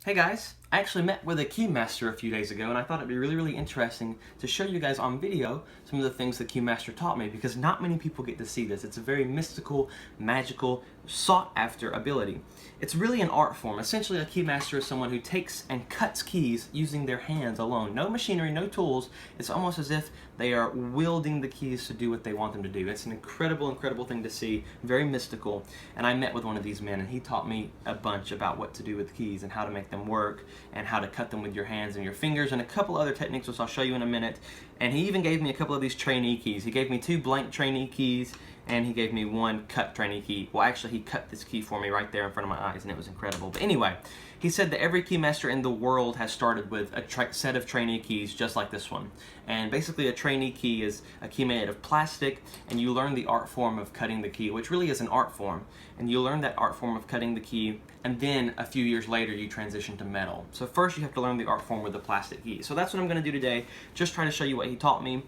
Hey guys, I actually met with a keymaster a few days ago, and I thought it'd be really interesting to show you guys on video some of the things the keymaster taught me, because not many people get to see this. It's a very mystical, magical, sought after ability. It's really an art form. Essentially, a keymaster is someone who takes and cuts keys using their hands alone. No machinery, no tools. It's almost as if they are wielding the keys to do what they want them to do. It's an incredible thing to see, very mystical. And I met with one of these men, and he taught me a bunch about what to do with keys and how to make them work, and how to cut them with your hands and your fingers, and a couple other techniques which I'll show you in a minute. And he even gave me a couple of these trainee keys. He gave me 2 blank trainee keys, and he gave me 1 cut trainee key. Well, actually, he cut this key for me right there in front of my eyes, and it was incredible. But anyway, he said that every keymaster in the world has started with a set of trainee keys just like this one. And basically, a trainee key is a key made of plastic, and you learn the art form of cutting the key, which really is an art form. And you learn that art form of cutting the key, and then a few years later, you transition to metal. So first, you have to learn the art form with the plastic key. So that's what I'm going to do today, just try to show you what he taught me.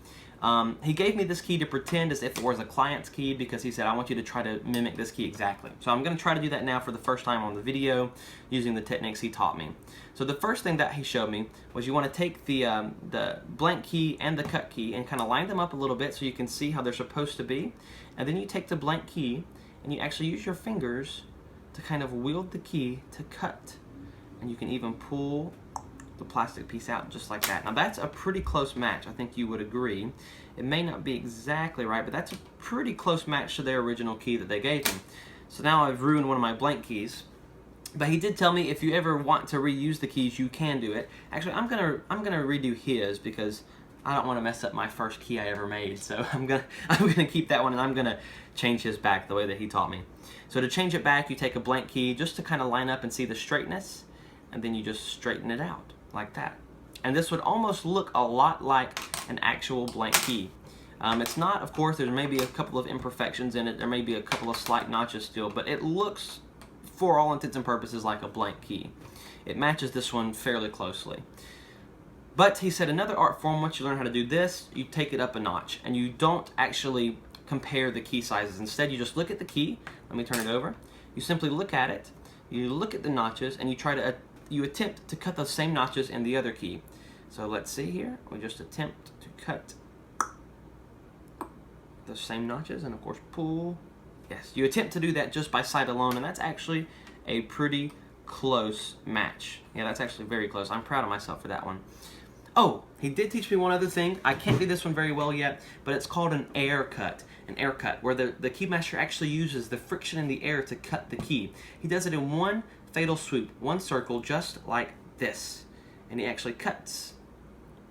He gave me this key to pretend as if it was a client's key, because he said, I want you to try to mimic this key exactly. So I'm going to try to do that now for the first time on the video using the techniques he taught me. So the first thing that he showed me was you want to take the blank key and the cut key and kind of line them up a little bit so you can see how they're supposed to be. And then you take the blank key and you actually use your fingers to kind of wield the key to cut. And you can even pull the plastic piece out just like that. Now that's a pretty close match, I think you would agree. It may not be exactly right, but that's a pretty close match to their original key that they gave me. So now I've ruined one of my blank keys. But he did tell me if you ever want to reuse the keys, you can do it. Actually, I'm gonna redo his, because I don't want to mess up my first key I ever made. So I'm gonna keep that one, and I'm gonna change his back the way that he taught me. So to change it back, you take a blank key just to kind of line up and see the straightness, and then you just straighten it out like that. And this would almost look a lot like an actual blank key. It's not, of course. There may be a couple of imperfections in it. There may be a couple of slight notches still, but it looks, for all intents and purposes, like a blank key. It matches this one fairly closely. But he said another art form, once you learn how to do this, you take it up a notch, and you don't actually compare the key sizes. Instead, you just look at the key. Let me turn it over. You simply look at it, you look at the notches, and you attempt to cut those same notches in the other key. So let's see here. We just attempt to cut the same notches, and of course pull. Yes, you attempt to do that just by sight alone, and that's actually a pretty close match. Yeah, that's actually very close. I'm proud of myself for that one. Oh, he did teach me one other thing. I can't do this one very well yet, but it's called an air cut. An air cut, where the keymaster actually uses the friction in the air to cut the key. He does it in one fatal swoop, one circle, just like this. And he actually cuts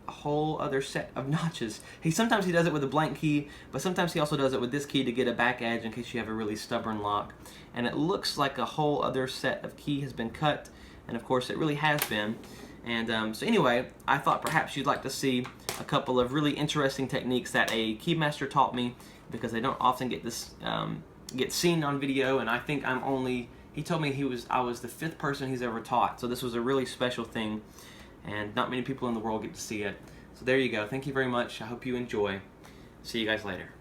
a whole other set of notches. Sometimes he does it with a blank key, but sometimes he also does it with this key to get a back edge in case you have a really stubborn lock. And it looks like a whole other set of key has been cut, and of course it really has been. And so anyway, I thought perhaps you'd like to see a couple of really interesting techniques that a keymaster taught me, because they don't often get seen on video, and I think he told me I was the 5th person he's ever taught, so this was a really special thing, and not many people in the world get to see it. So there you go. Thank you very much. I hope you enjoy. See you guys later.